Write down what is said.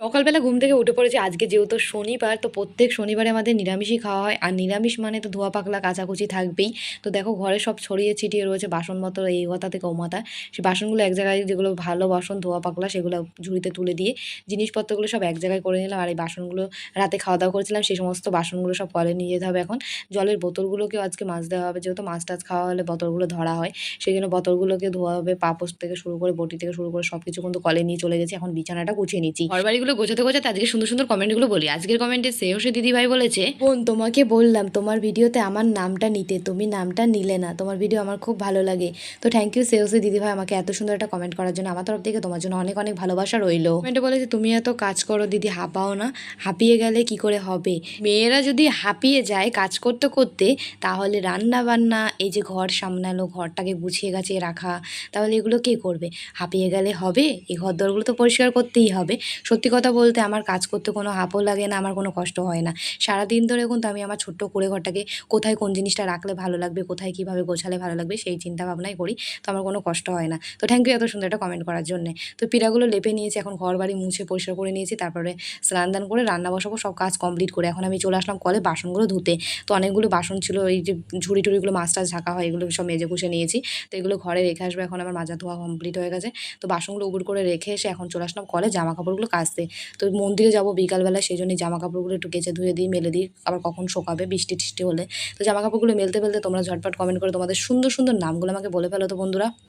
সকালবেলা ঘুম থেকে উঠে পড়েছি। আজকে যেহেতু শনিবার, তো প্রত্যেক শনিবারে আমাদের নিরামিষই খাওয়া হয়। আর নিরামিষ মানে তো ধোয়া পাকলা কাচাকুচি থাকবেই। তো দেখো ঘরে সব ছড়িয়ে ছিটিয়ে রয়েছে বাসনপত্র, এই মাথা থেকে ও মাথা। সেই বাসনগুলো এক জায়গায়, যেগুলো ভালো বাসন ধোয়া পাকলা সেগুলো ঝুড়িতে তুলে দিয়ে জিনিসপত্রগুলো সব এক জায়গায় করে নিলাম। আর এই বাসনগুলো রাতে খাওয়া দাওয়া করেছিলাম, সেই সমস্ত বাসনগুলো সব কলে নিয়ে যেতে হবে এখন। জলের বোতলগুলোকেও আজকে মাছ দেওয়া হবে, যেহেতু মাছ টাছ খাওয়া হলে বোতলগুলো ধরা হয়, সেই জন্য বোতলগুলোকে ধোয়া হবে। পাপোশ থেকে শুরু করে বটি থেকে শুরু করে সব কিছু কিন্তু কলে নিয়ে চলে গেছি। এখন বিছানাটা গুছিয়ে নিচ্ছি। ঘরবাড়িগুলো গোছাতে গোছাতে আজকে সুন্দর সুন্দর কমেন্টগুলো বলি। আজকের কমেন্টে শ্রেয়সী দিদিভাই বলেছে, বোন তোমাকে বললাম তোমার ভিডিওতে আমার নামটা নিতে, তুমি নামটা নিলে না। তোমার ভিডিও আমার খুব ভালো লাগে। তো থ্যাংক ইউ শ্রেয়সী দিদিভাই আমাকে এত সুন্দর একটা কমেন্ট করার জন্য। আমার তরফ থেকে তোমার জন্য অনেক অনেক ভালোবাসা রইলো। কমেন্টে বলেছে, তুমি এত কাজ করো দিদি, হাঁপাও না, হাঁপিয়ে গেলে কি করে হবে। মেয়েরা যদি হাঁপিয়ে যায় কাজ করতে করতে, তাহলে রান্না বান্না, এই যে ঘর সামলানো, ঘরটাকে গুছিয়ে গাছিয়ে রাখা, তাহলে এগুলো কে করবে। হাঁপিয়ে গেলে হবে? এই ঘর দরগুলো তো পরিষ্কার করতেই হবে। সত্যি কথা বলতে আমার কাজ করতে কোনো হাঁপও লাগে না, আমার কোনো কষ্ট হয় না। সারাদিন ধরে কিন্তু আমি আমার ছোট্ট কুঁড়ে ঘরটাকে কোথায় কোন জিনিসটা রাখলে ভালো লাগবে, কোথায় কীভাবে গোছালে ভালো লাগবে, সেই চিন্তা ভাবনাই করি। তো আমার কোনো কষ্ট হয় না। তো থ্যাংক ইউ এত সুন্দর একটা কমেন্ট করার জন্যে। তো পিঠাগুলো লেপে নিয়েছি, এখন ঘর বাড়ি মুছে পরিষ্কার করে নিয়েছি, তারপরে স্নান দান করে রান্না বসাবো, সব কাজ কমপ্লিট করে এখন আমি চলে আসলাম কলে বাসনগুলো ধুতে। তো অনেকগুলো বাসন ছিল, এই যে ঝুড়ি টুড়িগুলো মাছ টাছ ঢাকা হয়, এগুলো সব মেজে কুষে নিয়েছি। তো এগুলো ঘরে রেখে আসবে, এখন আমার মাজা ধোয়া কমপ্লিট হয়ে গেছে। তো বাসনগুলো উবুড় করে রেখে এসে এখন চলে আসলাম কলে জামা কাপড়গুলো কাচতে। তো মন্দিরে যাবো বিকালবেলা, সেই জন্যই জামা কাপড়গুলো একটু কেচে ধুয়ে দিই, মেলে দিই, আবার কখন শোকাবে বৃষ্টি টিষ্টি হলে। তো জামা কাপড়গুলো মেলতে মেলতে তোমরা ঝটপট কমেন্ট করে তোমাদের সুন্দর সুন্দর নামগুলো আমাকে বলে ফেলো তো বন্ধুরা।